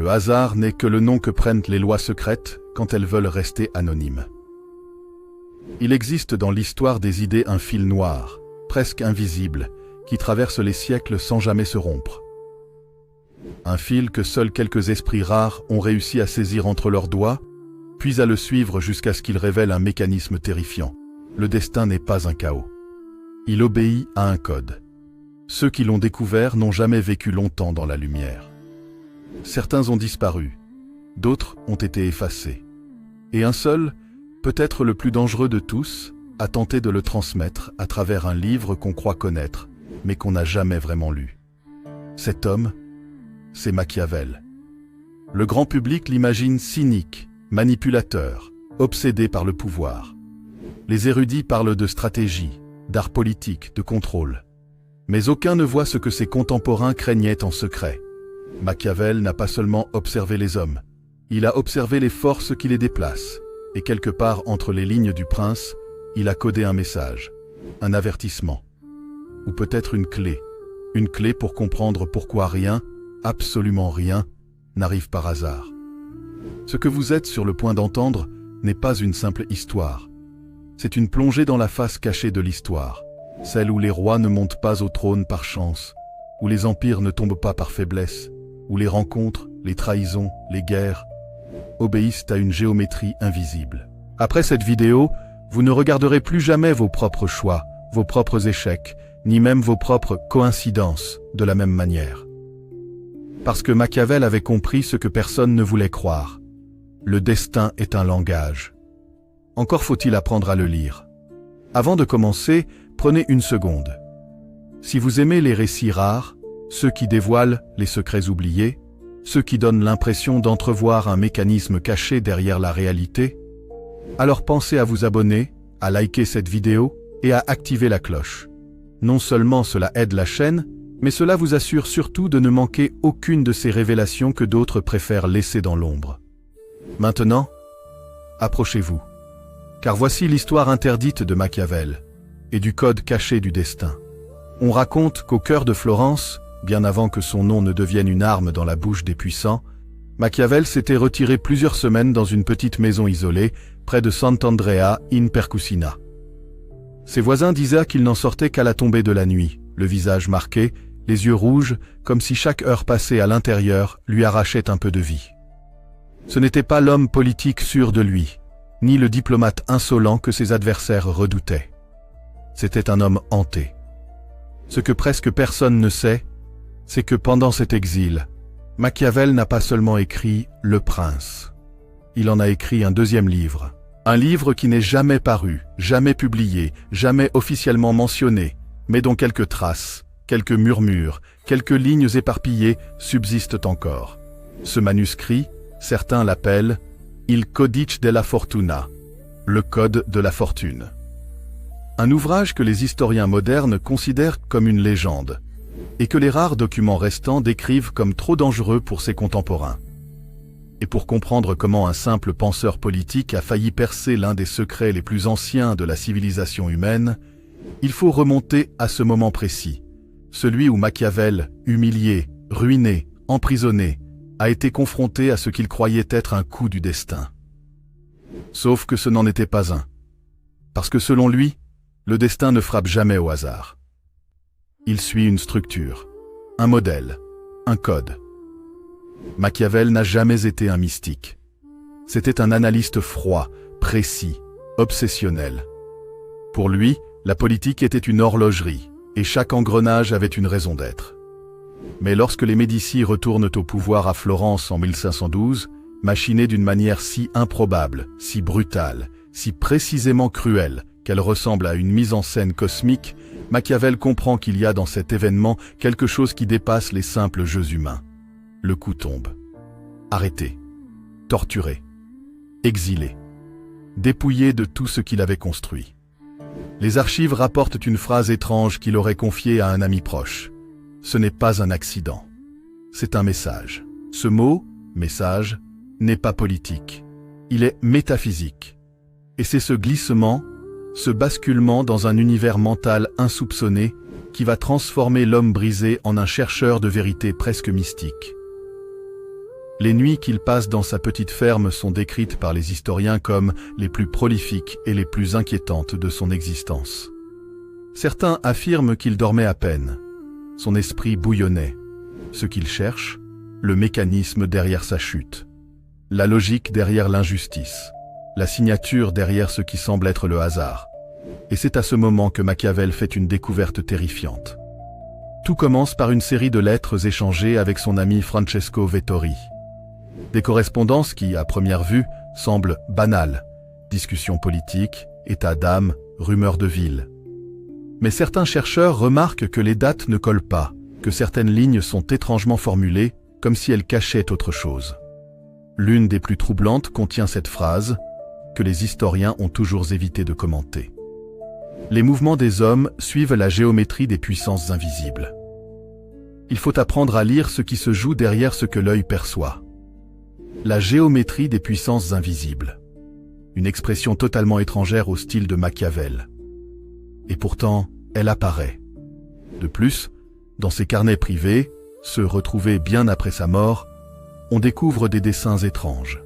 Le hasard n'est que le nom que prennent les lois secrètes quand elles veulent rester anonymes. Il existe dans l'histoire des idées un fil noir, presque invisible, qui traverse les siècles sans jamais se rompre. Un fil que seuls quelques esprits rares ont réussi à saisir entre leurs doigts, puis à le suivre jusqu'à ce qu'il révèle un mécanisme terrifiant. Le destin n'est pas un chaos. Il obéit à un code. Ceux qui l'ont découvert n'ont jamais vécu longtemps dans la lumière. Certains ont disparu, d'autres ont été effacés. Et un seul, peut-être le plus dangereux de tous, a tenté de le transmettre à travers un livre qu'on croit connaître, mais qu'on n'a jamais vraiment lu. Cet homme, c'est Machiavel. Le grand public l'imagine cynique, manipulateur, obsédé par le pouvoir. Les érudits parlent de stratégie, d'art politique, de contrôle. Mais aucun ne voit ce que ses contemporains craignaient en secret. Machiavel n'a pas seulement observé les hommes, il a observé les forces qui les déplacent, et quelque part entre les lignes du prince, il a codé un message, un avertissement, ou peut-être une clé pour comprendre pourquoi rien, absolument rien, n'arrive par hasard. Ce que vous êtes sur le point d'entendre n'est pas une simple histoire. C'est une plongée dans la face cachée de l'histoire, celle où les rois ne montent pas au trône par chance, où les empires ne tombent pas par faiblesse, où les rencontres, les trahisons, les guerres obéissent à une géométrie invisible. Après cette vidéo, vous ne regarderez plus jamais vos propres choix, vos propres échecs, ni même vos propres coïncidences de la même manière. Parce que Machiavel avait compris ce que personne ne voulait croire. Le destin est un langage. Encore faut-il apprendre à le lire. Avant de commencer, prenez une seconde. Si vous aimez les récits rares, ceux qui dévoilent les secrets oubliés, ceux qui donnent l'impression d'entrevoir un mécanisme caché derrière la réalité, alors pensez à vous abonner, à liker cette vidéo et à activer la cloche. Non seulement cela aide la chaîne, mais cela vous assure surtout de ne manquer aucune de ces révélations que d'autres préfèrent laisser dans l'ombre. Maintenant, approchez-vous, car voici l'histoire interdite de Machiavel et du code caché du destin. On raconte qu'au cœur de Florence, bien avant que son nom ne devienne une arme dans la bouche des puissants, Machiavel s'était retiré plusieurs semaines dans une petite maison isolée, près de Sant'Andrea in Percussina. Ses voisins disaient qu'il n'en sortait qu'à la tombée de la nuit, le visage marqué, les yeux rouges, comme si chaque heure passée à l'intérieur lui arrachait un peu de vie. Ce n'était pas l'homme politique sûr de lui, ni le diplomate insolent que ses adversaires redoutaient. C'était un homme hanté. Ce que presque personne ne sait, c'est que pendant cet exil, Machiavel n'a pas seulement écrit « Le Prince ». Il en a écrit un deuxième livre. Un livre qui n'est jamais paru, jamais publié, jamais officiellement mentionné, mais dont quelques traces, quelques murmures, quelques lignes éparpillées subsistent encore. Ce manuscrit, certains l'appellent « Il Codice della Fortuna », le code de la fortune. Un ouvrage que les historiens modernes considèrent comme une légende, et que les rares documents restants décrivent comme trop dangereux pour ses contemporains. Et pour comprendre comment un simple penseur politique a failli percer l'un des secrets les plus anciens de la civilisation humaine, il faut remonter à ce moment précis, celui où Machiavel, humilié, ruiné, emprisonné, a été confronté à ce qu'il croyait être un coup du destin. Sauf que ce n'en était pas un. Parce que selon lui, le destin ne frappe jamais au hasard. Il suit une structure, un modèle, un code. Machiavel n'a jamais été un mystique. C'était un analyste froid, précis, obsessionnel. Pour lui, la politique était une horlogerie, et chaque engrenage avait une raison d'être. Mais lorsque les Médicis retournent au pouvoir à Florence en 1512, machinés d'une manière si improbable, si brutale, si précisément cruelle, qu'elle ressemble à une mise en scène cosmique, Machiavel comprend qu'il y a dans cet événement quelque chose qui dépasse les simples jeux humains. Le coup tombe. Arrêté, torturé, exilé, dépouillé de tout ce qu'il avait construit. Les archives rapportent une phrase étrange qu'il aurait confiée à un ami proche. Ce n'est pas un accident. C'est un message. Ce mot, message, n'est pas politique. Il est métaphysique. Et c'est ce glissement, ce basculement dans un univers mental insoupçonné qui va transformer l'homme brisé en un chercheur de vérité presque mystique. Les nuits qu'il passe dans sa petite ferme sont décrites par les historiens comme les plus prolifiques et les plus inquiétantes de son existence. Certains affirment qu'il dormait à peine. Son esprit bouillonnait. Ce qu'il cherche, le mécanisme derrière sa chute. La logique derrière l'injustice. La signature derrière ce qui semble être le hasard. Et c'est à ce moment que Machiavel fait une découverte terrifiante. Tout commence par une série de lettres échangées avec son ami Francesco Vettori. Des correspondances qui, à première vue, semblent banales. Discussions politiques, états d'âme, rumeurs de ville. Mais certains chercheurs remarquent que les dates ne collent pas, que certaines lignes sont étrangement formulées, comme si elles cachaient autre chose. L'une des plus troublantes contient cette phrase, que les historiens ont toujours évité de commenter. Les mouvements des hommes suivent la géométrie des puissances invisibles. Il faut apprendre à lire ce qui se joue derrière ce que l'œil perçoit. La géométrie des puissances invisibles. Une expression totalement étrangère au style de Machiavel. Et pourtant, elle apparaît. De plus, dans ses carnets privés, ceux retrouvés bien après sa mort, on découvre des dessins étranges.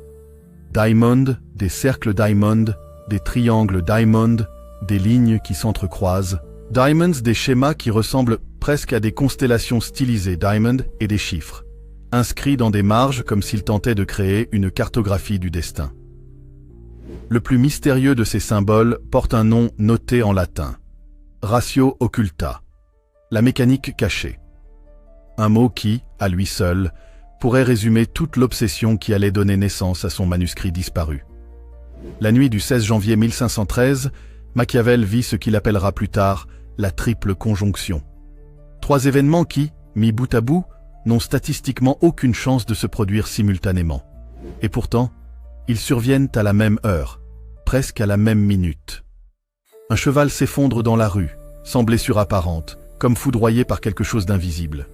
Diamond, des cercles diamond, des triangles diamond, des lignes qui s'entrecroisent, diamonds, des schémas qui ressemblent presque à des constellations stylisées diamond et des chiffres, inscrits dans des marges comme s'il tentait de créer une cartographie du destin. Le plus mystérieux de ces symboles porte un nom noté en latin, ratio occulta, la mécanique cachée. Un mot qui, à lui seul, pourrait résumer toute l'obsession qui allait donner naissance à son manuscrit disparu. La nuit du 16 janvier 1513, Machiavel vit ce qu'il appellera plus tard la triple conjonction. 3 événements qui, mis bout à bout, n'ont statistiquement aucune chance de se produire simultanément. Et pourtant, ils surviennent à la même heure, presque à la même minute. Un cheval s'effondre dans la rue, sans blessure apparente, comme foudroyé par quelque chose d'invisible.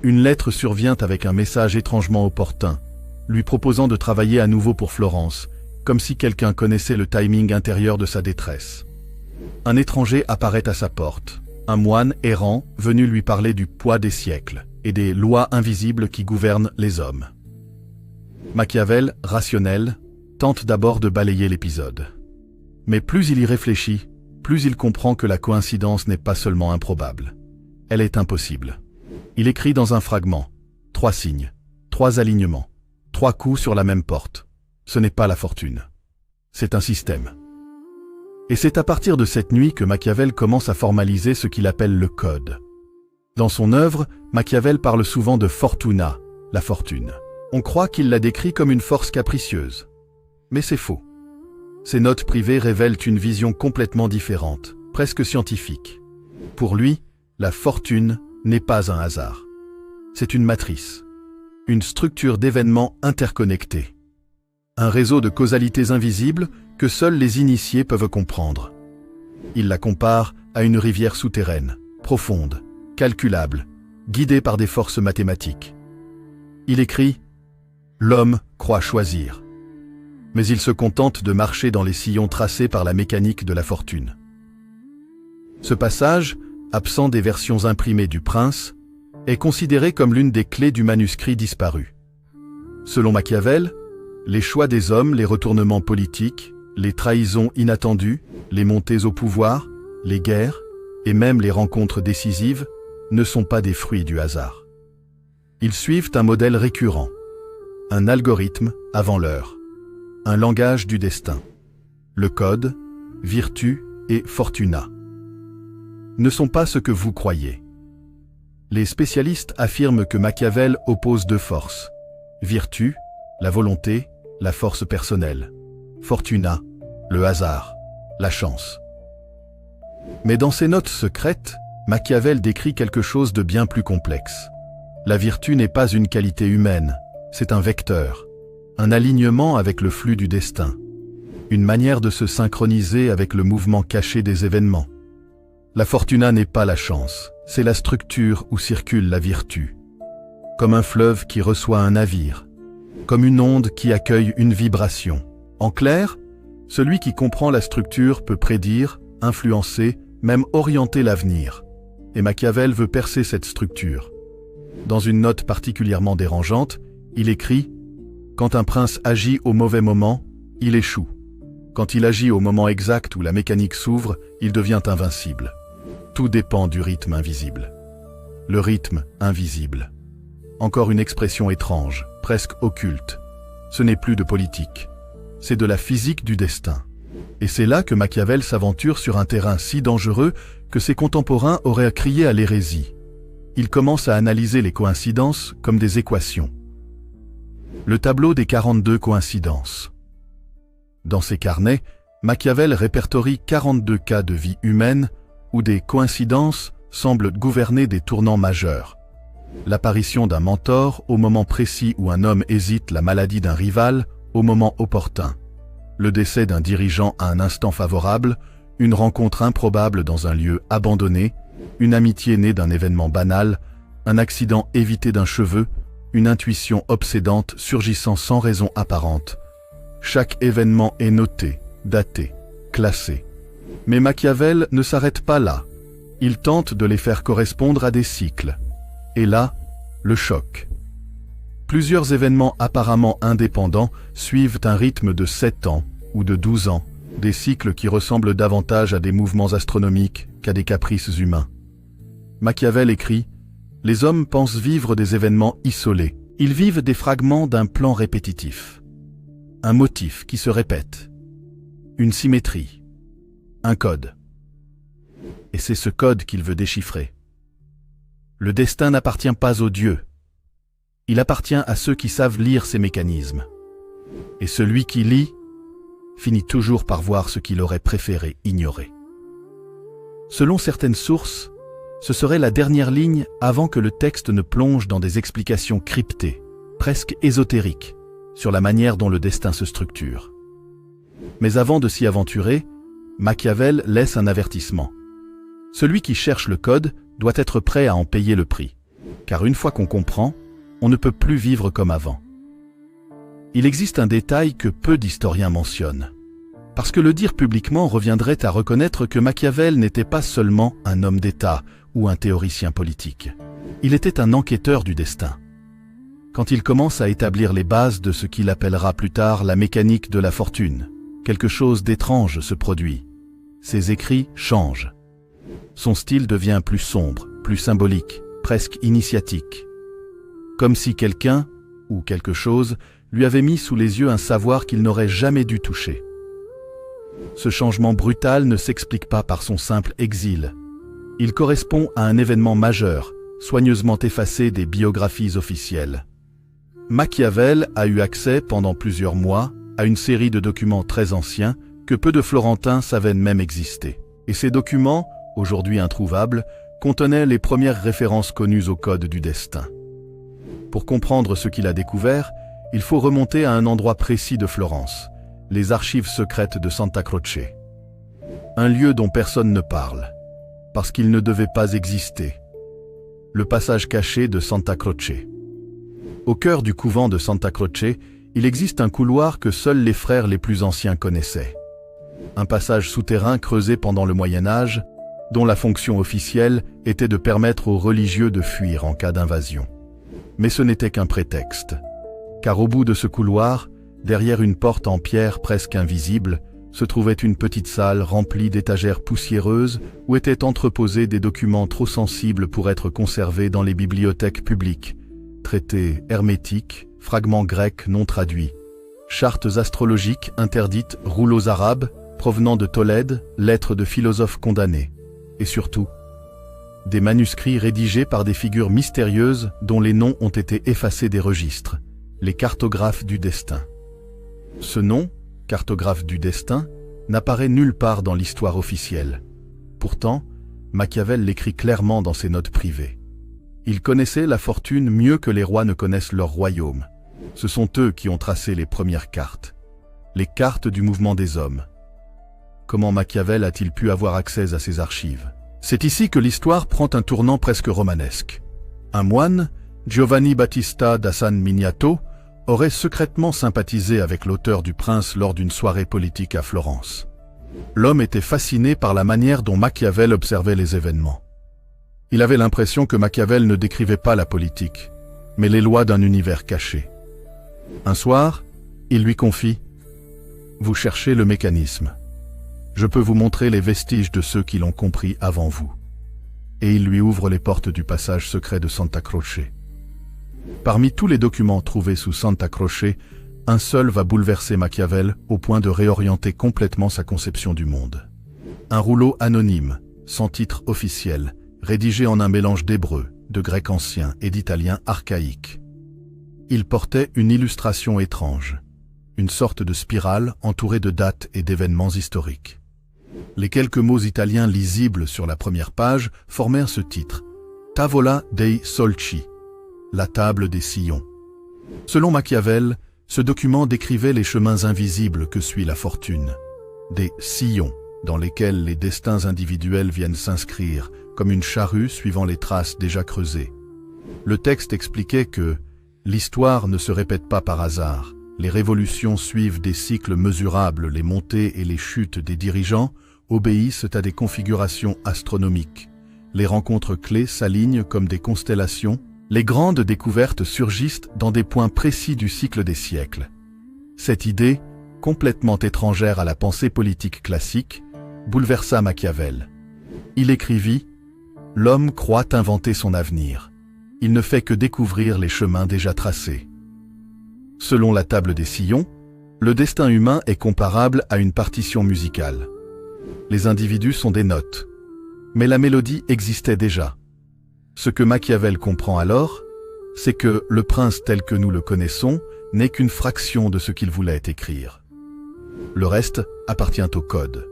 Une lettre survient avec un message étrangement opportun, lui proposant de travailler à nouveau pour Florence, comme si quelqu'un connaissait le timing intérieur de sa détresse. Un étranger apparaît à sa porte, un moine errant venu lui parler du poids des siècles et des lois invisibles qui gouvernent les hommes. Machiavel, rationnel, tente d'abord de balayer l'épisode. Mais plus il y réfléchit, plus il comprend que la coïncidence n'est pas seulement improbable. Elle est impossible. Il écrit dans un fragment, 3 signes, 3 alignements, 3 coups sur la même porte. Ce n'est pas la fortune. C'est un système. Et c'est à partir de cette nuit que Machiavel commence à formaliser ce qu'il appelle le code. Dans son œuvre, Machiavel parle souvent de fortuna, la fortune. On croit qu'il la décrit comme une force capricieuse. Mais c'est faux. Ses notes privées révèlent une vision complètement différente, presque scientifique. Pour lui, la fortune n'est pas un hasard. C'est une matrice, une structure d'événements interconnectés. Un réseau de causalités invisibles que seuls les initiés peuvent comprendre. Il la compare à une rivière souterraine, profonde, calculable, guidée par des forces mathématiques. Il écrit « L'homme croit choisir ». Mais il se contente de marcher dans les sillons tracés par la mécanique de la fortune. Ce passage, absent des versions imprimées du Prince, est considéré comme l'une des clés du manuscrit disparu. Selon Machiavel, les choix des hommes, les retournements politiques, les trahisons inattendues, les montées au pouvoir, les guerres, et même les rencontres décisives, ne sont pas des fruits du hasard. Ils suivent un modèle récurrent, un algorithme avant l'heure, un langage du destin. Le code, virtu et fortuna ne sont pas ce que vous croyez. Les spécialistes affirment que Machiavel oppose 2 forces, virtu, la volonté, la force personnelle, fortuna, le hasard, la chance. Mais dans ses notes secrètes, Machiavel décrit quelque chose de bien plus complexe. La vertu n'est pas une qualité humaine, c'est un vecteur, un alignement avec le flux du destin, une manière de se synchroniser avec le mouvement caché des événements. La fortuna n'est pas la chance, c'est la structure où circule la vertu. Comme un fleuve qui reçoit un navire, comme une onde qui accueille une vibration. En clair, celui qui comprend la structure peut prédire, influencer, même orienter l'avenir. Et Machiavel veut percer cette structure. Dans une note particulièrement dérangeante, Il écrit « Quand un prince agit au mauvais moment, il échoue. Quand il agit au moment exact où la mécanique s'ouvre, il devient invincible. Tout dépend du rythme invisible. » Le rythme invisible. Encore une expression étrange, presque occulte. Ce n'est plus de politique. C'est de la physique du destin. Et c'est là que Machiavel s'aventure sur un terrain si dangereux que ses contemporains auraient crié à l'hérésie. Il commence à analyser les coïncidences comme des équations. Le tableau des 42 coïncidences. Dans ses carnets, Machiavel répertorie 42 cas de vie humaine où des coïncidences semblent gouverner des tournants majeurs. L'apparition d'un mentor au moment précis où un homme hésite, la maladie d'un rival au moment opportun, le décès d'un dirigeant à un instant favorable, une rencontre improbable dans un lieu abandonné, une amitié née d'un événement banal, un accident évité d'un cheveu, une intuition obsédante surgissant sans raison apparente. Chaque événement est noté, daté, classé. Mais Machiavel ne s'arrête pas là. Il tente de les faire correspondre à des cycles. Et là, le choc. Plusieurs événements apparemment indépendants suivent un rythme de 7 ans ou de 12 ans, des cycles qui ressemblent davantage à des mouvements astronomiques qu'à des caprices humains. Machiavel écrit « Les hommes pensent vivre des événements isolés. Ils vivent des fragments d'un plan répétitif. Un motif qui se répète. Une symétrie. Un code. Et c'est ce code qu'il veut déchiffrer. Le destin n'appartient pas aux dieux. Il appartient à ceux qui savent lire ces mécanismes. Et celui qui lit finit toujours par voir ce qu'il aurait préféré ignorer. Selon certaines sources, ce serait la dernière ligne avant que le texte ne plonge dans des explications cryptées, presque ésotériques, sur la manière dont le destin se structure. Mais avant de s'y aventurer, Machiavel laisse un avertissement. Celui qui cherche le code doit être prêt à en payer le prix, car une fois qu'on comprend, on ne peut plus vivre comme avant. Il existe un détail que peu d'historiens mentionnent, parce que le dire publiquement reviendrait à reconnaître que Machiavel n'était pas seulement un homme d'État ou un théoricien politique. Il était un enquêteur du destin. Quand il commence à établir les bases de ce qu'il appellera plus tard la mécanique de la fortune, quelque chose d'étrange se produit. Ses écrits changent. Son style devient plus sombre, plus symbolique, presque initiatique. Comme si quelqu'un, ou quelque chose, lui avait mis sous les yeux un savoir qu'il n'aurait jamais dû toucher. Ce changement brutal ne s'explique pas par son simple exil. Il correspond à un événement majeur, soigneusement effacé des biographies officielles. Machiavel a eu accès pendant plusieurs mois à une série de documents très anciens que peu de Florentins savaient même exister. Et ces documents, aujourd'hui introuvables, contenaient les premières références connues au code du destin. Pour comprendre ce qu'il a découvert, il faut remonter à un endroit précis de Florence, les archives secrètes de Santa Croce. Un lieu dont personne ne parle, parce qu'il ne devait pas exister. Le passage caché de Santa Croce. Au cœur du couvent de Santa Croce, il existe un couloir que seuls les frères les plus anciens connaissaient. Un passage souterrain creusé pendant le Moyen-Âge, dont la fonction officielle était de permettre aux religieux de fuir en cas d'invasion. Mais ce n'était qu'un prétexte, car au bout de ce couloir, derrière une porte en pierre presque invisible, se trouvait une petite salle remplie d'étagères poussiéreuses où étaient entreposés des documents trop sensibles pour être conservés dans les bibliothèques publiques, traités hermétiques, fragments grecs non traduits, chartes astrologiques interdites, rouleaux arabes provenant de Tolède, lettres de philosophes condamnés, et surtout, des manuscrits rédigés par des figures mystérieuses dont les noms ont été effacés des registres, les cartographes du destin. Ce nom, cartographe du destin, n'apparaît nulle part dans l'histoire officielle. Pourtant, Machiavel l'écrit clairement dans ses notes privées. Il connaissait la fortune mieux que les rois ne connaissent leur royaume. Ce sont eux qui ont tracé les premières cartes. Les cartes du mouvement des hommes. Comment Machiavel a-t-il pu avoir accès à ces archives ? C'est ici que l'histoire prend un tournant presque romanesque. Un moine, Giovanni Battista da San Miniato, aurait secrètement sympathisé avec l'auteur du Prince lors d'une soirée politique à Florence. L'homme était fasciné par la manière dont Machiavel observait les événements. Il avait l'impression que Machiavel ne décrivait pas la politique, mais les lois d'un univers caché. Un soir, il lui confie « Vous cherchez le mécanisme. Je peux vous montrer les vestiges de ceux qui l'ont compris avant vous. » Et il lui ouvre les portes du passage secret de Santa Croce. Parmi tous les documents trouvés sous Santa Croce, un seul va bouleverser Machiavel au point de réorienter complètement sa conception du monde. Un rouleau anonyme, sans titre officiel, rédigé en un mélange d'hébreu, de grec ancien et d'italien archaïque. Il portait une illustration étrange, une sorte de spirale entourée de dates et d'événements historiques. Les quelques mots italiens lisibles sur la première page formèrent ce titre, Tavola dei Solci, la table des sillons. Selon Machiavel, ce document décrivait les chemins invisibles que suit la fortune, des sillons dans lesquels les destins individuels viennent s'inscrire, comme une charrue suivant les traces déjà creusées. Le texte expliquait que l'histoire ne se répète pas par hasard, les révolutions suivent des cycles mesurables, les montées et les chutes des dirigeants obéissent à des configurations astronomiques. Les rencontres clés s'alignent comme des constellations, les grandes découvertes surgissent dans des points précis du cycle des siècles. Cette idée, complètement étrangère à la pensée politique classique, bouleversa Machiavel. Il écrivit « L'homme croit inventer son avenir. Il ne fait que découvrir les chemins déjà tracés. » Selon la table des sillons, le destin humain est comparable à une partition musicale. Les individus sont des notes, mais la mélodie existait déjà. Ce que Machiavel comprend alors, c'est que le prince tel que nous le connaissons n'est qu'une fraction de ce qu'il voulait écrire. Le reste appartient au code.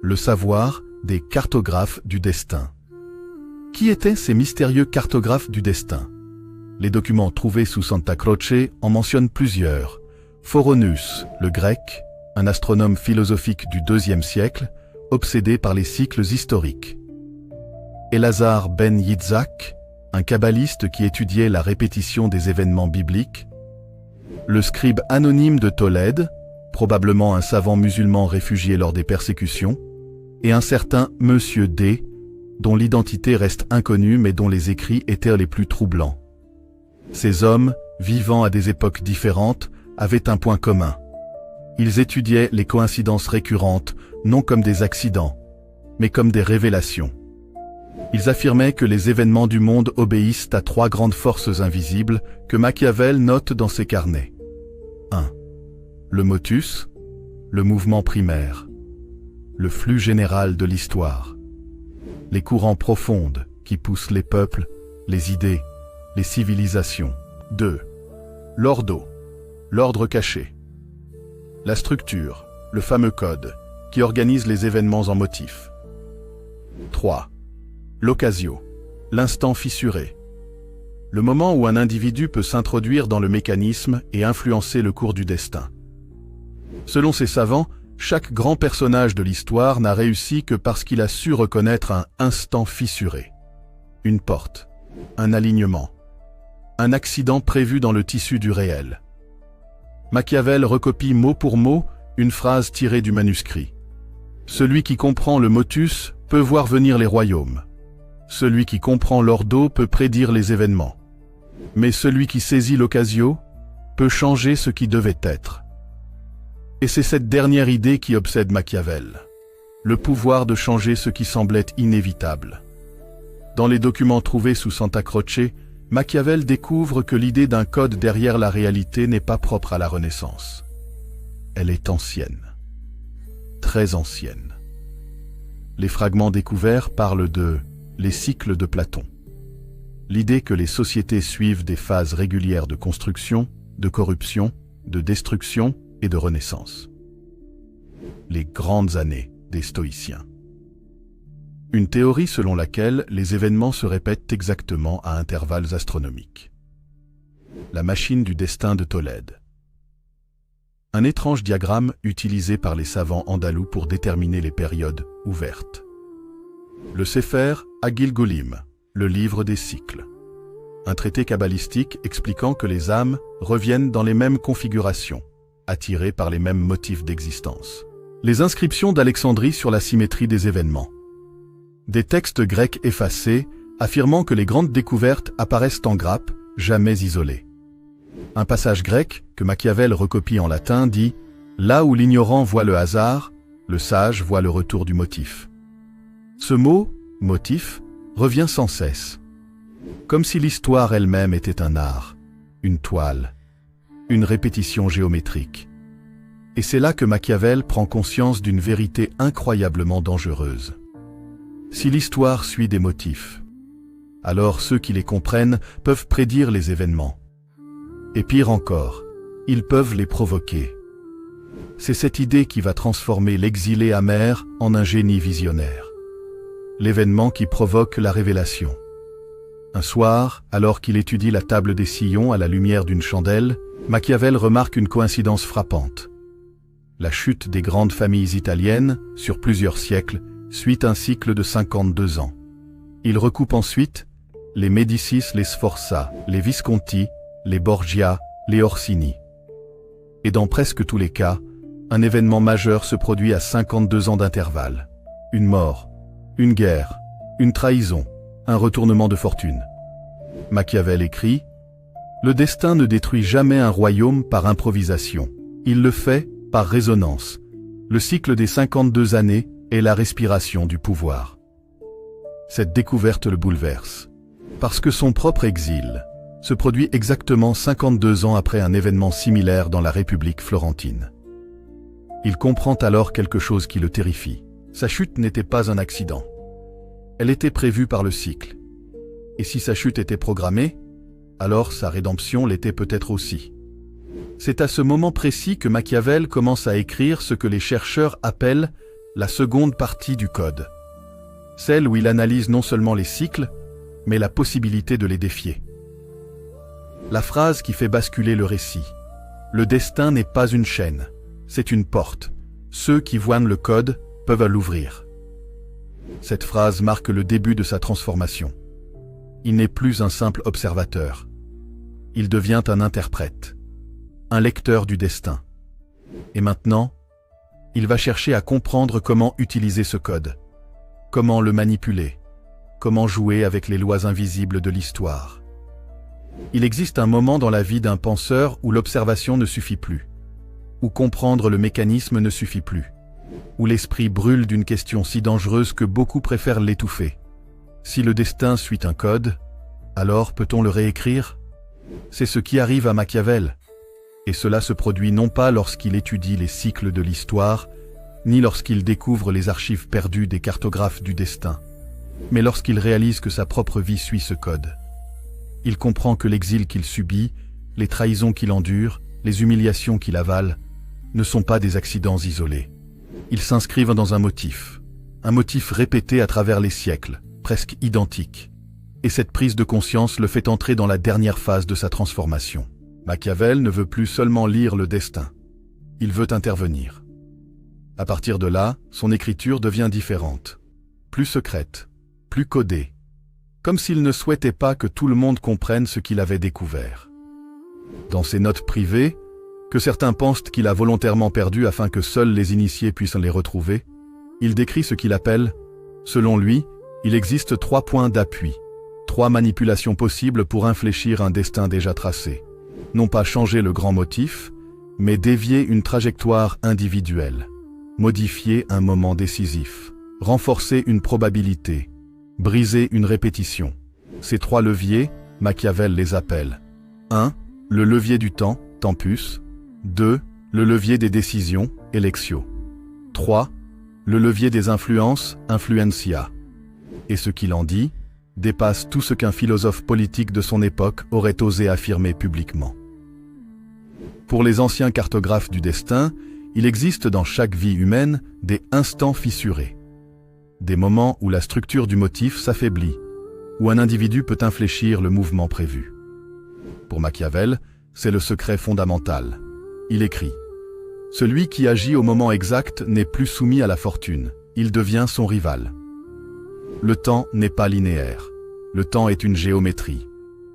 Le savoir des cartographes du destin. Qui étaient ces mystérieux cartographes du destin? Les documents trouvés sous Santa Croce en mentionnent plusieurs. Phoroneus, le grec, un astronome philosophique du IIe siècle, obsédé par les cycles historiques. Elazar ben Yitzhak, un kabbaliste qui étudiait la répétition des événements bibliques. Le scribe anonyme de Tolède, probablement un savant musulman réfugié lors des persécutions, et un certain Monsieur D, dont l'identité reste inconnue mais dont les écrits étaient les plus troublants. Ces hommes, vivant à des époques différentes, avaient un point commun. Ils étudiaient les coïncidences récurrentes, non comme des accidents, mais comme des révélations. Ils affirmaient que les événements du monde obéissent à trois grandes forces invisibles que Machiavel note dans ses carnets. 1. Le motus, le mouvement primaire. Le flux général de l'histoire. Les courants profondes qui poussent les peuples, les idées, les civilisations. 2. L'ordo, l'ordre caché. La structure, le fameux code, qui organise les événements en motifs. 3. L'occasio, l'instant fissuré. Le moment où un individu peut s'introduire dans le mécanisme et influencer le cours du destin. Selon ces savants, chaque grand personnage de l'histoire n'a réussi que parce qu'il a su reconnaître un instant fissuré. Une porte, un alignement, un accident prévu dans le tissu du réel. Machiavel recopie mot pour mot une phrase tirée du manuscrit. Celui qui comprend le motus peut voir venir les royaumes. Celui qui comprend l'ordo peut prédire les événements. Mais celui qui saisit l'occasio peut changer ce qui devait être. Et c'est cette dernière idée qui obsède Machiavel. Le pouvoir de changer ce qui semblait inévitable. Dans les documents trouvés sous Santa Croce, Machiavel découvre que l'idée d'un code derrière la réalité n'est pas propre à la Renaissance. Elle est ancienne. Très ancienne. Les fragments découverts parlent de les cycles de Platon. L'idée que les sociétés suivent des phases régulières de construction, de corruption, de destruction et de renaissance. Les grandes années des stoïciens. Une théorie selon laquelle les événements se répètent exactement à intervalles astronomiques. La machine du destin de Tolède. Un étrange diagramme utilisé par les savants andalous pour déterminer les périodes ouvertes. Le Sefer Agilgulim, le livre des cycles. Un traité kabbalistique expliquant que les âmes reviennent dans les mêmes configurations, attirées par les mêmes motifs d'existence. Les inscriptions d'Alexandrie sur la symétrie des événements. Des textes grecs effacés affirmant que les grandes découvertes apparaissent en grappes, jamais isolées. Un passage grec, que Machiavel recopie en latin, dit « Là où l'ignorant voit le hasard, le sage voit le retour du motif ». Ce mot, motif, revient sans cesse, comme si l'histoire elle-même était un art, une toile, une répétition géométrique. Et c'est là que Machiavel prend conscience d'une vérité incroyablement dangereuse. Si l'histoire suit des motifs, alors ceux qui les comprennent peuvent prédire les événements. Et pire encore, ils peuvent les provoquer. C'est cette idée qui va transformer l'exilé amer en un génie visionnaire. L'événement qui provoque la révélation. Un soir, alors qu'il étudie la table des sillons à la lumière d'une chandelle, Machiavel remarque une coïncidence frappante. La chute des grandes familles italiennes, sur plusieurs siècles, suit un cycle de 52 ans. Il recoupe ensuite les Médicis, les Sforza, les Visconti, les Borgia, les Orsini. Et dans presque tous les cas, un événement majeur se produit à 52 ans d'intervalle. Une mort, une guerre, une trahison, un retournement de fortune. Machiavel écrit « Le destin ne détruit jamais un royaume par improvisation. Il le fait par résonance. Le cycle des 52 années est la respiration du pouvoir. » Cette découverte le bouleverse, parce que son propre exil se produit exactement 52 ans après un événement similaire dans la République florentine. Il comprend alors quelque chose qui le terrifie. Sa chute n'était pas un accident. Elle était prévue par le cycle. Et si sa chute était programmée, alors sa rédemption l'était peut-être aussi. C'est à ce moment précis que Machiavel commence à écrire ce que les chercheurs appellent la seconde partie du Code. Celle où il analyse non seulement les cycles, mais la possibilité de les défier. La phrase qui fait basculer le récit. Le destin n'est pas une chaîne, c'est une porte. Ceux qui voient le code peuvent l'ouvrir. Cette phrase marque le début de sa transformation. Il n'est plus un simple observateur. Il devient un interprète, un lecteur du destin. Et maintenant, il va chercher à comprendre comment utiliser ce code, comment le manipuler, comment jouer avec les lois invisibles de l'histoire. Il existe un moment dans la vie d'un penseur où l'observation ne suffit plus, où comprendre le mécanisme ne suffit plus, où l'esprit brûle d'une question si dangereuse que beaucoup préfèrent l'étouffer. Si le destin suit un code, alors peut-on le réécrire? C'est ce qui arrive à Machiavel, et cela se produit non pas lorsqu'il étudie les cycles de l'histoire, ni lorsqu'il découvre les archives perdues des cartographes du destin, mais lorsqu'il réalise que sa propre vie suit ce code. Il comprend que l'exil qu'il subit, les trahisons qu'il endure, les humiliations qu'il avale, ne sont pas des accidents isolés. Ils s'inscrivent dans un motif répété à travers les siècles, presque identique. Et cette prise de conscience le fait entrer dans la dernière phase de sa transformation. Machiavel ne veut plus seulement lire le destin, il veut intervenir. À partir de là, son écriture devient différente, plus secrète, plus codée, comme s'il ne souhaitait pas que tout le monde comprenne ce qu'il avait découvert. Dans ses notes privées, que certains pensent qu'il a volontairement perdu afin que seuls les initiés puissent les retrouver, il décrit ce qu'il appelle, selon lui, il existe 3 points d'appui, 3 manipulations possibles pour infléchir un destin déjà tracé. Non pas changer le grand motif, mais dévier une trajectoire individuelle, modifier un moment décisif, renforcer une probabilité, briser une répétition. Ces 3 leviers, Machiavel les appelle. 1. Le levier du temps, tempus. 2. Le levier des décisions, electio. 3. Le levier des influences, influentia. Et ce qu'il en dit dépasse tout ce qu'un philosophe politique de son époque aurait osé affirmer publiquement. Pour les anciens cartographes du destin, il existe dans chaque vie humaine des instants fissurés. Des moments où la structure du motif s'affaiblit, où un individu peut infléchir le mouvement prévu. Pour Machiavel, c'est le secret fondamental. Il écrit « Celui qui agit au moment exact n'est plus soumis à la fortune, il devient son rival. Le temps n'est pas linéaire, le temps est une géométrie.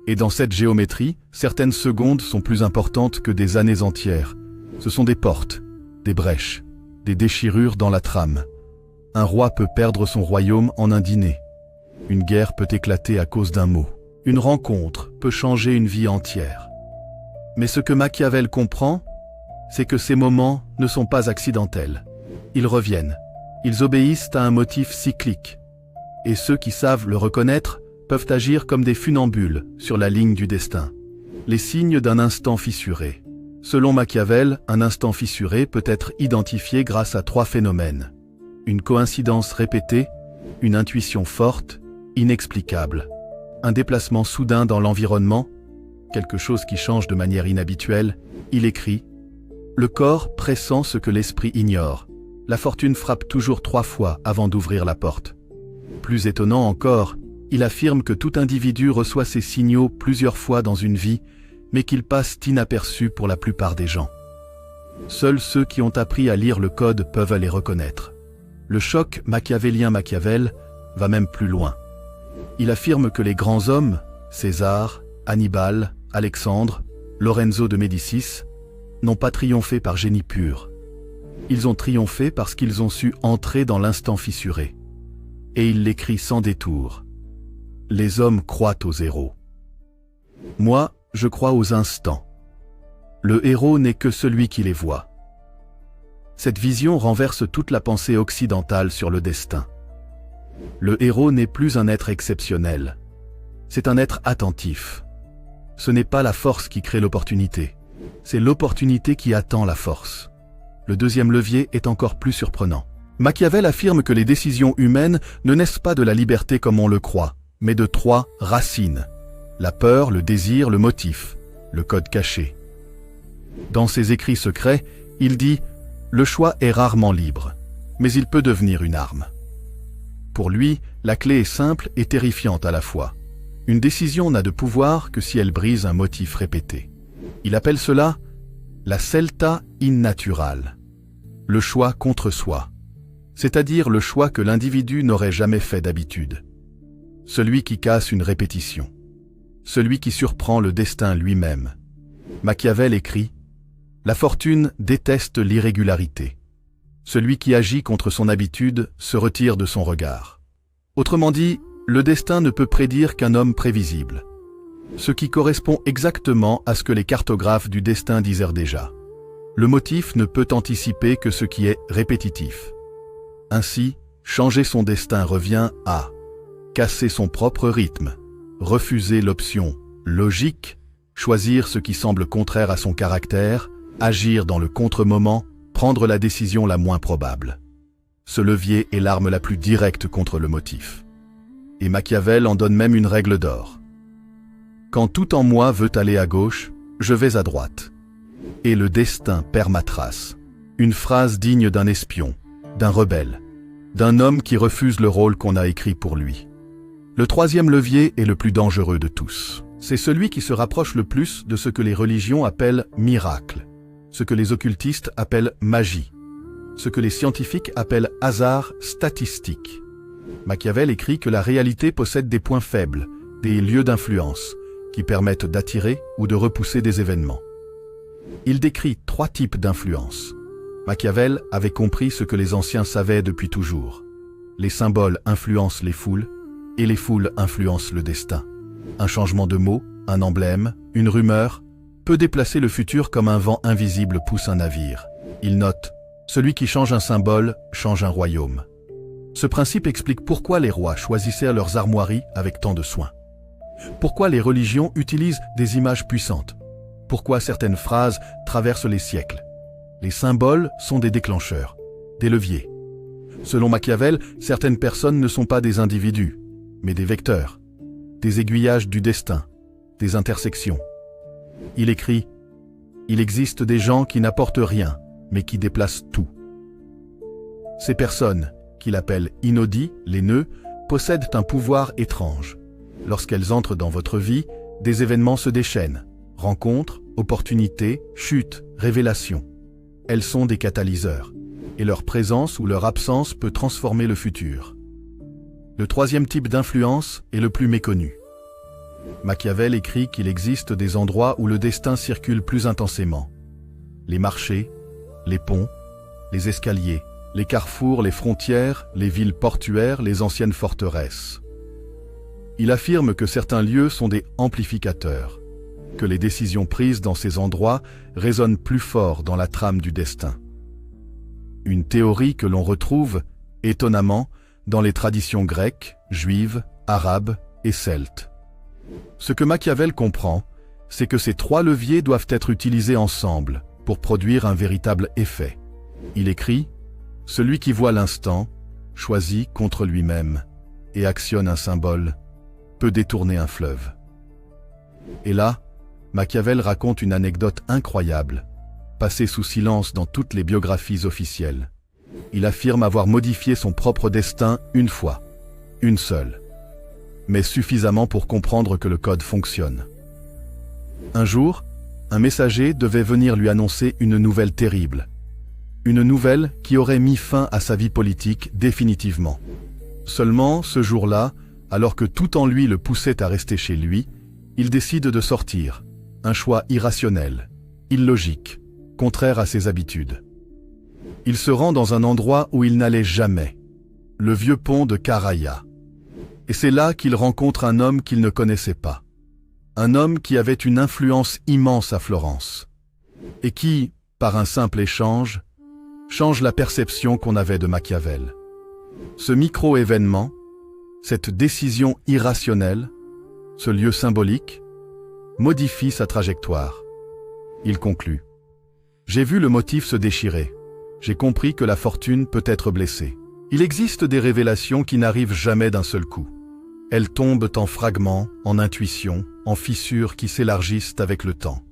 Et dans cette géométrie, certaines secondes sont plus importantes que des années entières. Ce sont des portes, des brèches, des déchirures dans la trame. Un roi peut perdre son royaume en un dîner. Une guerre peut éclater à cause d'un mot. Une rencontre peut changer une vie entière. Mais ce que Machiavel comprend, c'est que ces moments ne sont pas accidentels. Ils reviennent. Ils obéissent à un motif cyclique. Et ceux qui savent le reconnaître peuvent agir comme des funambules sur la ligne du destin. Les signes d'un instant fissuré. Selon Machiavel, un instant fissuré peut être identifié grâce à 3 phénomènes. Une coïncidence répétée, une intuition forte, inexplicable. Un déplacement soudain dans l'environnement, quelque chose qui change de manière inhabituelle. Il écrit « Le corps pressent ce que l'esprit ignore. La fortune frappe toujours 3 fois avant d'ouvrir la porte. » Plus étonnant encore, il affirme que tout individu reçoit ces signaux plusieurs fois dans une vie, mais qu'ils passent inaperçus pour la plupart des gens. Seuls ceux qui ont appris à lire le code peuvent les reconnaître. Le choc machiavélien Machiavel va même plus loin. Il affirme que les grands hommes, César, Hannibal, Alexandre, Lorenzo de Médicis, n'ont pas triomphé par génie pur. Ils ont triomphé parce qu'ils ont su entrer dans l'instant fissuré. Et il l'écrit sans détour. Les hommes croient aux héros. Moi, je crois aux instants. Le héros n'est que celui qui les voit. Cette vision renverse toute la pensée occidentale sur le destin. Le héros n'est plus un être exceptionnel. C'est un être attentif. Ce n'est pas la force qui crée l'opportunité. C'est l'opportunité qui attend la force. Le deuxième levier est encore plus surprenant. Machiavel affirme que les décisions humaines ne naissent pas de la liberté comme on le croit, mais de 3 racines. La peur, le désir, le motif, le code caché. Dans ses écrits secrets, il dit « Le choix est rarement libre, mais il peut devenir une arme ». Pour lui, la clé est simple et terrifiante à la fois. Une décision n'a de pouvoir que si elle brise un motif répété. Il appelle cela la scelta innaturale, le choix contre soi, c'est-à-dire le choix que l'individu n'aurait jamais fait d'habitude. Celui qui casse une répétition, celui qui surprend le destin lui-même. Machiavel écrit « La fortune déteste l'irrégularité. Celui qui agit contre son habitude se retire de son regard. » Autrement dit, le destin ne peut prédire qu'un homme prévisible, ce qui correspond exactement à ce que les cartographes du destin disaient déjà. Le motif ne peut anticiper que ce qui est répétitif. Ainsi, changer son destin revient à casser son propre rythme, refuser l'option logique, choisir ce qui semble contraire à son caractère, agir dans le contre-moment, prendre la décision la moins probable. Ce levier est l'arme la plus directe contre le motif. Et Machiavel en donne même une règle d'or. Quand tout en moi veut aller à gauche, je vais à droite. Et le destin perd ma trace. Une phrase digne d'un espion, d'un rebelle, d'un homme qui refuse le rôle qu'on a écrit pour lui. Le troisième levier est le plus dangereux de tous. C'est celui qui se rapproche le plus de ce que les religions appellent miracle, ce que les occultistes appellent magie, ce que les scientifiques appellent hasard statistique. Machiavel écrit que la réalité possède des points faibles, des lieux d'influence, qui permettent d'attirer ou de repousser des événements. Il décrit 3 types d'influence. Machiavel avait compris ce que les anciens savaient depuis toujours. Les symboles influencent les foules, et les foules influencent le destin. Un changement de mot, un emblème, une rumeur, peut déplacer le futur comme un vent invisible pousse un navire. Il note « Celui qui change un symbole change un royaume ». Ce principe explique pourquoi les rois choisissaient leurs armoiries avec tant de soin. Pourquoi les religions utilisent des images puissantes. Pourquoi certaines phrases traversent les siècles. Les symboles sont des déclencheurs, des leviers. Selon Machiavel, certaines personnes ne sont pas des individus, mais des vecteurs, des aiguillages du destin, des intersections. Il écrit « Il existe des gens qui n'apportent rien, mais qui déplacent tout. » Ces personnes, qu'il appelle inaudits, les nœuds, possèdent un pouvoir étrange. Lorsqu'elles entrent dans votre vie, des événements se déchaînent. Rencontres, opportunités, chutes, révélations. Elles sont des catalyseurs, et leur présence ou leur absence peut transformer le futur. Le troisième type d'influence est le plus méconnu. Machiavel écrit qu'il existe des endroits où le destin circule plus intensément. Les marchés, les ponts, les escaliers, les carrefours, les frontières, les villes portuaires, les anciennes forteresses. Il affirme que certains lieux sont des amplificateurs. que les décisions prises dans ces endroits résonnent plus fort dans la trame du destin. Une théorie que l'on retrouve, étonnamment, dans les traditions grecques, juives, arabes et celtes. Ce que Machiavel comprend, c'est que ces trois leviers doivent être utilisés ensemble pour produire un véritable effet. Il écrit « Celui qui voit l'instant, choisit contre lui-même et actionne un symbole, peut détourner un fleuve. » Et là, Machiavel raconte une anecdote incroyable, passée sous silence dans toutes les biographies officielles. Il affirme avoir modifié son propre destin une fois, une seule, mais suffisamment pour comprendre que le code fonctionne. Un jour, un messager devait venir lui annoncer une nouvelle terrible. Une nouvelle qui aurait mis fin à sa vie politique définitivement. Seulement, ce jour-là, alors que tout en lui le poussait à rester chez lui, il décide de sortir. Un choix irrationnel, illogique, contraire à ses habitudes. Il se rend dans un endroit où il n'allait jamais, le vieux pont de Carraia. Et c'est là qu'il rencontre un homme qu'il ne connaissait pas. Un homme qui avait une influence immense à Florence. Et qui, par un simple échange, change la perception qu'on avait de Machiavel. Ce micro-événement, cette décision irrationnelle, ce lieu symbolique, modifie sa trajectoire. Il conclut. J'ai vu le motif se déchirer. J'ai compris que la fortune peut être blessée. Il existe des révélations qui n'arrivent jamais d'un seul coup. Elles tombent en fragments, en intuitions, en fissures qui s'élargissent avec le temps.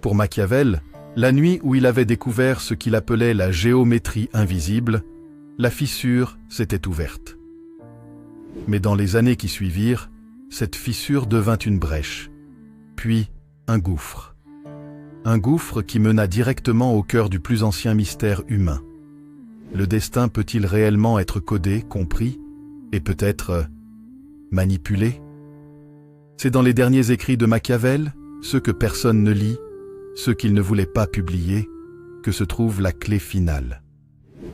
Pour Machiavel, la nuit où il avait découvert ce qu'il appelait la géométrie invisible, la fissure s'était ouverte. Mais dans les années qui suivirent, cette fissure devint une brèche, puis un gouffre. Un gouffre qui mena directement au cœur du plus ancien mystère humain. Le destin peut-il réellement être codé, compris, et peut-être manipulé? C'est dans les derniers écrits de Machiavel, ceux que personne ne lit, ceux qu'il ne voulait pas publier, que se trouve la clé finale.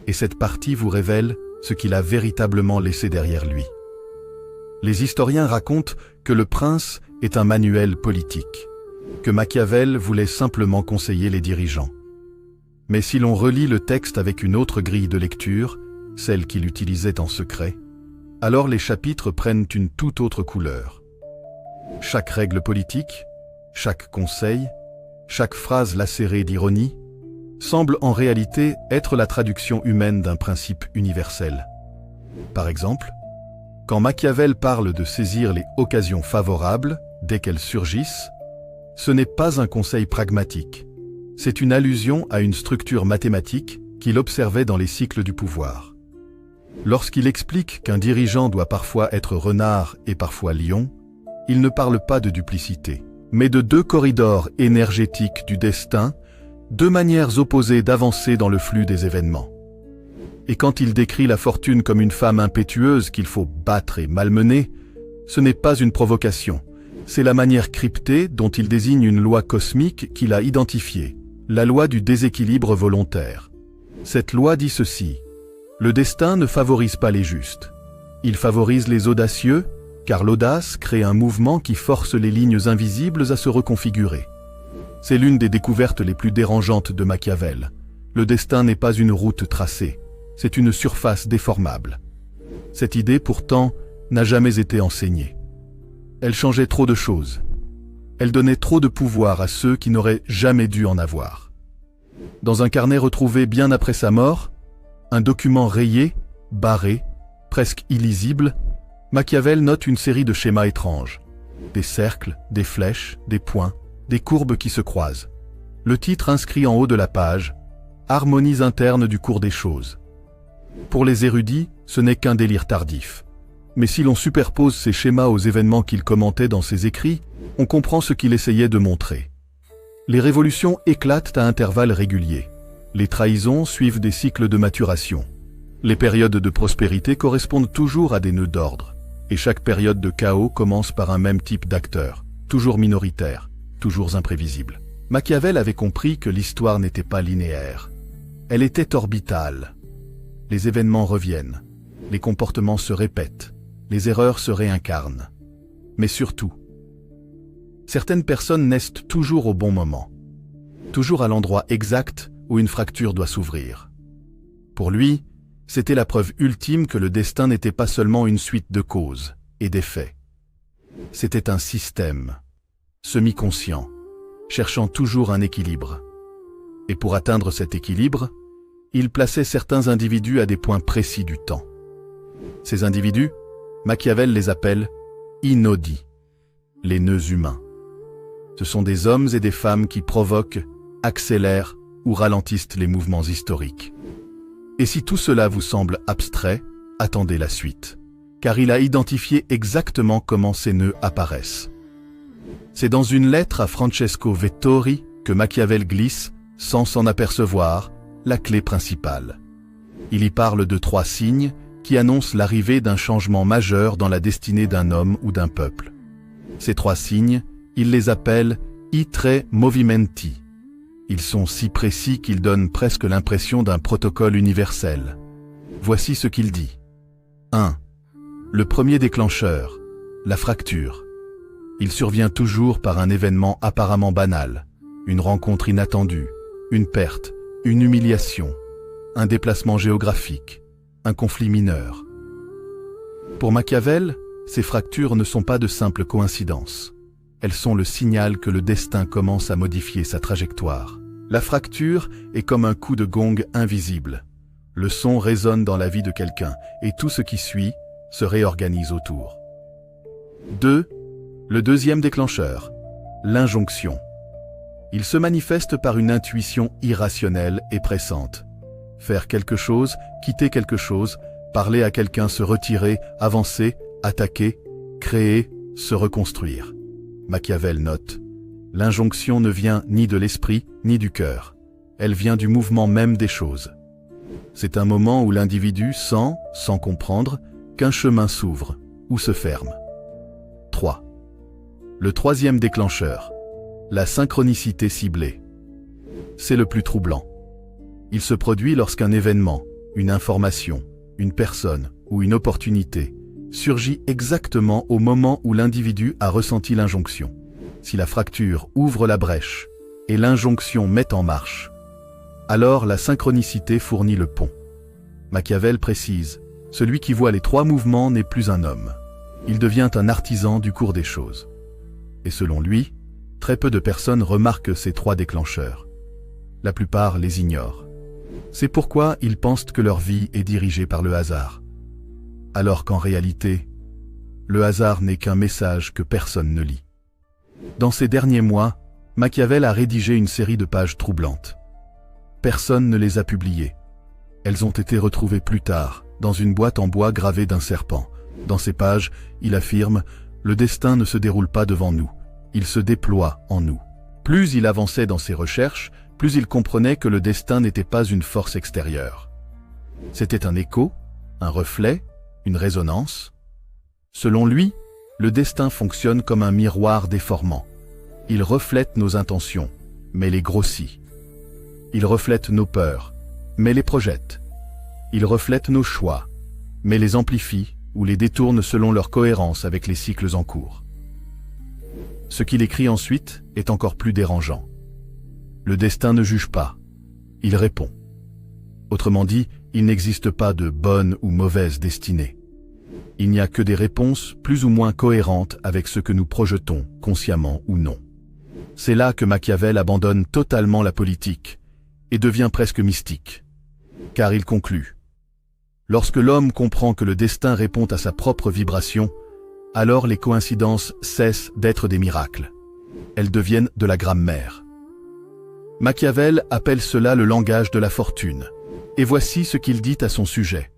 Et cette partie vous révèle ce qu'il a véritablement laissé derrière lui. Les historiens racontent que Le Prince est un manuel politique, que Machiavel voulait simplement conseiller les dirigeants. Mais si l'on relit le texte avec une autre grille de lecture, celle qu'il utilisait en secret, alors les chapitres prennent une toute autre couleur. Chaque règle politique, chaque conseil, chaque phrase lacérée d'ironie, semble en réalité être la traduction humaine d'un principe universel. Par exemple, quand Machiavel parle de saisir les occasions favorables dès qu'elles surgissent, ce n'est pas un conseil pragmatique, c'est une allusion à une structure mathématique qu'il observait dans les cycles du pouvoir. Lorsqu'il explique qu'un dirigeant doit parfois être renard et parfois lion, il ne parle pas de duplicité, mais de deux corridors énergétiques du destin, deux manières opposées d'avancer dans le flux des événements. Et quand il décrit la fortune comme une femme impétueuse qu'il faut battre et malmener, ce n'est pas une provocation, c'est la manière cryptée dont il désigne une loi cosmique qu'il a identifiée, la loi du déséquilibre volontaire. Cette loi dit ceci: le destin ne favorise pas les justes. Il favorise les audacieux, car l'audace crée un mouvement qui force les lignes invisibles à se reconfigurer. C'est l'une des découvertes les plus dérangeantes de Machiavel. Le destin n'est pas une route tracée, c'est une surface déformable. Cette idée, pourtant, n'a jamais été enseignée. Elle changeait trop de choses. Elle donnait trop de pouvoir à ceux qui n'auraient jamais dû en avoir. Dans un carnet retrouvé bien après sa mort, un document rayé, barré, presque illisible, Machiavel note une série de schémas étranges. Des cercles, des flèches, des points, des courbes qui se croisent. Le titre inscrit en haut de la page « Harmonies internes du cours des choses ». Pour les érudits, ce n'est qu'un délire tardif. Mais si l'on superpose ces schémas aux événements qu'il commentait dans ses écrits, on comprend ce qu'il essayait de montrer. Les révolutions éclatent à intervalles réguliers. Les trahisons suivent des cycles de maturation. Les périodes de prospérité correspondent toujours à des nœuds d'ordre. Et chaque période de chaos commence par un même type d'acteur, toujours minoritaire, toujours imprévisible. Machiavel avait compris que l'histoire n'était pas linéaire. Elle était orbitale. Les événements reviennent, les comportements se répètent, les erreurs se réincarnent. Mais surtout, Certaines personnes naissent toujours au bon moment, toujours à l'endroit exact où une fracture doit s'ouvrir. Pour lui, c'était la preuve ultime que le destin n'était pas seulement une suite de causes et d'effets. C'était un système, semi-conscient, cherchant toujours un équilibre. Et pour atteindre cet équilibre, il plaçait certains individus à des points précis du temps. Ces individus, Machiavel les appelle inodi, les nœuds humains. Ce sont des hommes et des femmes qui provoquent, accélèrent ou ralentissent les mouvements historiques. Et si tout cela vous semble abstrait, attendez la suite, car il a identifié exactement comment ces nœuds apparaissent. C'est dans une lettre à Francesco Vettori que Machiavel glisse, sans s'en apercevoir, la clé principale. Il y parle de 3 signes qui annoncent l'arrivée d'un changement majeur dans la destinée d'un homme ou d'un peuple. Ces 3 signes, il les appelle i tre movimenti. Ils sont si précis qu'ils donnent presque l'impression d'un protocole universel. Voici ce qu'il dit. 1. Le premier déclencheur, la fracture. Il survient toujours par un événement apparemment banal, une rencontre inattendue, une perte, une humiliation, un déplacement géographique, un conflit mineur. Pour Machiavel, ces fractures ne sont pas de simples coïncidences. Elles sont le signal que le destin commence à modifier sa trajectoire. La fracture est comme un coup de gong invisible. Le son résonne dans la vie de quelqu'un et tout ce qui suit se réorganise autour. 2. Le deuxième déclencheur, l'injonction. Il se manifeste par une intuition irrationnelle et pressante. Faire quelque chose, quitter quelque chose, parler à quelqu'un, se retirer, avancer, attaquer, créer, se reconstruire. Machiavel note, l'injonction ne vient ni de l'esprit ni du cœur. Elle vient du mouvement même des choses. C'est un moment où l'individu sent, sans comprendre, qu'un chemin s'ouvre ou se ferme. 3. Le troisième déclencheur, la synchronicité ciblée. C'est le plus troublant. Il se produit lorsqu'un événement, une information, une personne ou une opportunité surgit exactement au moment où l'individu a ressenti l'injonction. Si la fracture ouvre la brèche et l'injonction met en marche, alors la synchronicité fournit le pont. Machiavel précise, celui qui voit les 3 mouvements n'est plus un homme. Il devient un artisan du cours des choses. Et selon lui, très peu de personnes remarquent ces 3 déclencheurs. La plupart les ignorent. C'est pourquoi ils pensent que leur vie est dirigée par le hasard. Alors qu'en réalité, le hasard n'est qu'un message que personne ne lit. Dans ces derniers mois, Machiavel a rédigé une série de pages troublantes. Personne ne les a publiées. Elles ont été retrouvées plus tard, dans une boîte en bois gravée d'un serpent. Dans ces pages, il affirme « Le destin ne se déroule pas devant nous, il se déploie en nous ». Plus il avançait dans ses recherches, plus il comprenait que le destin n'était pas une force extérieure. C'était un écho, un reflet, une résonance. Selon lui, le destin fonctionne comme un miroir déformant. Il reflète nos intentions, mais les grossit. Il reflète nos peurs, mais les projette. Il reflète nos choix, mais les amplifie ou les détourne selon leur cohérence avec les cycles en cours. Ce qu'il écrit ensuite est encore plus dérangeant. Le destin ne juge pas, il répond. Autrement dit, il n'existe pas de bonne ou mauvaise destinée. Il n'y a que des réponses plus ou moins cohérentes avec ce que nous projetons, consciemment ou non. C'est là que Machiavel abandonne totalement la politique et devient presque mystique. Car il conclut, lorsque l'homme comprend que le destin répond à sa propre vibration, alors les coïncidences cessent d'être des miracles. Elles deviennent de la grammaire. Machiavel appelle cela le langage de la fortune. Et voici ce qu'il dit à son sujet.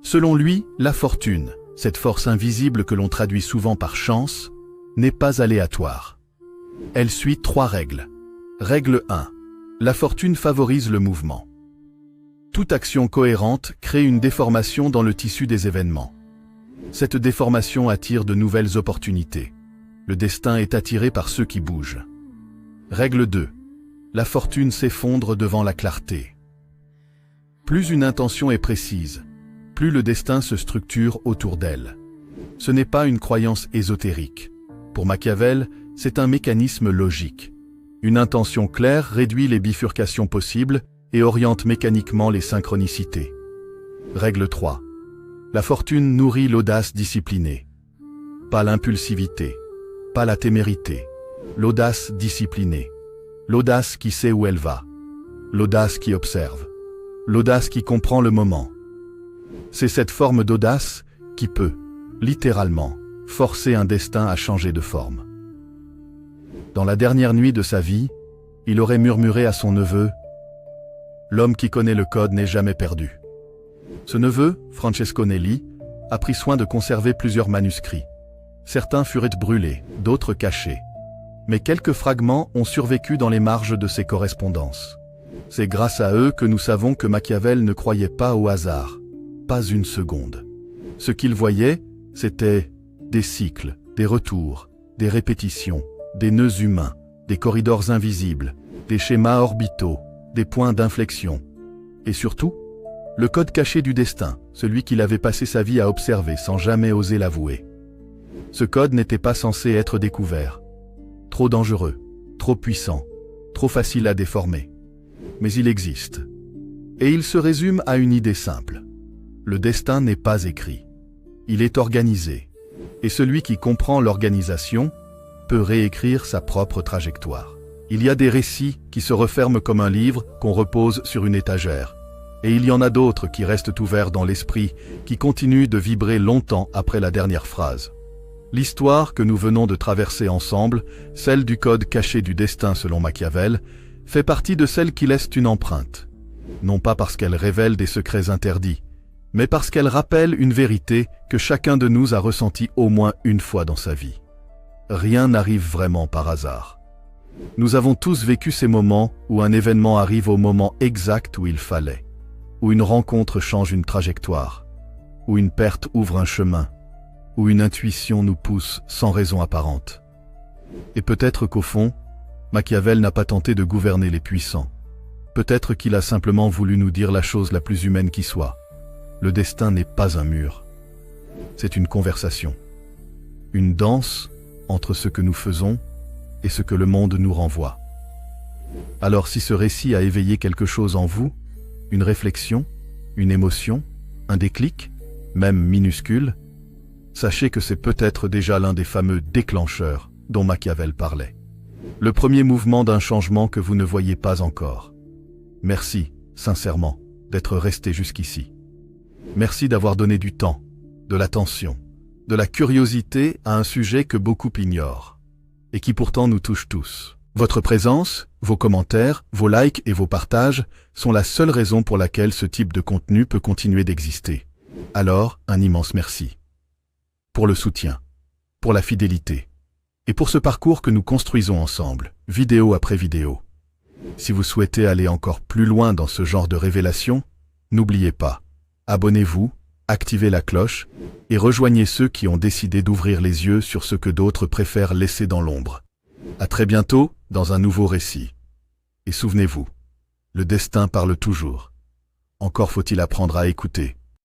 Selon lui, la fortune, cette force invisible que l'on traduit souvent par chance, n'est pas aléatoire. Elle suit 3 règles. Règle 1. La fortune favorise le mouvement. Toute action cohérente crée une déformation dans le tissu des événements. Cette déformation attire de nouvelles opportunités. Le destin est attiré par ceux qui bougent. Règle 2. La fortune s'effondre devant la clarté. Plus une intention est précise, plus le destin se structure autour d'elle. Ce n'est pas une croyance ésotérique. Pour Machiavel, c'est un mécanisme logique. Une intention claire réduit les bifurcations possibles et oriente mécaniquement les synchronicités. Règle 3. La fortune nourrit l'audace disciplinée. Pas l'impulsivité, pas la témérité. L'audace disciplinée. L'audace qui sait où elle va. L'audace qui observe. L'audace qui comprend le moment. C'est cette forme d'audace qui peut, littéralement, forcer un destin à changer de forme. Dans la dernière nuit de sa vie, il aurait murmuré à son neveu « L'homme qui connaît le code n'est jamais perdu ». Ce neveu, Francesco Nelli, a pris soin de conserver plusieurs manuscrits. Certains furent brûlés, d'autres cachés. Mais quelques fragments ont survécu dans les marges de ses correspondances. C'est grâce à eux que nous savons que Machiavel ne croyait pas au hasard, pas une seconde. Ce qu'il voyait, c'était des cycles, des retours, des répétitions, des nœuds humains, des corridors invisibles, des schémas orbitaux, des points d'inflexion. Et surtout, le code caché du destin, celui qu'il avait passé sa vie à observer sans jamais oser l'avouer. Ce code n'était pas censé être découvert. Trop dangereux, trop puissant, trop facile à déformer. Mais il existe. Et il se résume à une idée simple. Le destin n'est pas écrit. Il est organisé. Et celui qui comprend l'organisation peut réécrire sa propre trajectoire. Il y a des récits qui se referment comme un livre qu'on repose sur une étagère. Et il y en a d'autres qui restent ouverts dans l'esprit, qui continuent de vibrer longtemps après la dernière phrase. L'histoire que nous venons de traverser ensemble, celle du code caché du destin selon Machiavel, fait partie de celles qui laissent une empreinte. Non pas parce qu'elle révèle des secrets interdits, mais parce qu'elle rappelle une vérité que chacun de nous a ressentie au moins une fois dans sa vie. Rien n'arrive vraiment par hasard. Nous avons tous vécu ces moments où un événement arrive au moment exact où il fallait, où une rencontre change une trajectoire, où une perte ouvre un chemin, où une intuition nous pousse sans raison apparente. Et peut-être qu'au fond, Machiavel n'a pas tenté de gouverner les puissants. Peut-être qu'il a simplement voulu nous dire la chose la plus humaine qui soit. Le destin n'est pas un mur. C'est une conversation. Une danse entre ce que nous faisons et ce que le monde nous renvoie. Alors si ce récit a éveillé quelque chose en vous, une réflexion, une émotion, un déclic, même minuscule, sachez que c'est peut-être déjà l'un des fameux déclencheurs dont Machiavel parlait. Le premier mouvement d'un changement que vous ne voyez pas encore. Merci, sincèrement, d'être resté jusqu'ici. Merci d'avoir donné du temps, de l'attention, de la curiosité à un sujet que beaucoup ignorent, et qui pourtant nous touche tous. Votre présence, vos commentaires, vos likes et vos partages sont la seule raison pour laquelle ce type de contenu peut continuer d'exister. Alors, un immense merci. Pour le soutien, pour la fidélité, et pour ce parcours que nous construisons ensemble, vidéo après vidéo. Si vous souhaitez aller encore plus loin dans ce genre de révélation, n'oubliez pas, abonnez-vous, activez la cloche et rejoignez ceux qui ont décidé d'ouvrir les yeux sur ce que d'autres préfèrent laisser dans l'ombre. À très bientôt dans un nouveau récit. Et souvenez-vous, le destin parle toujours. Encore faut-il apprendre à écouter.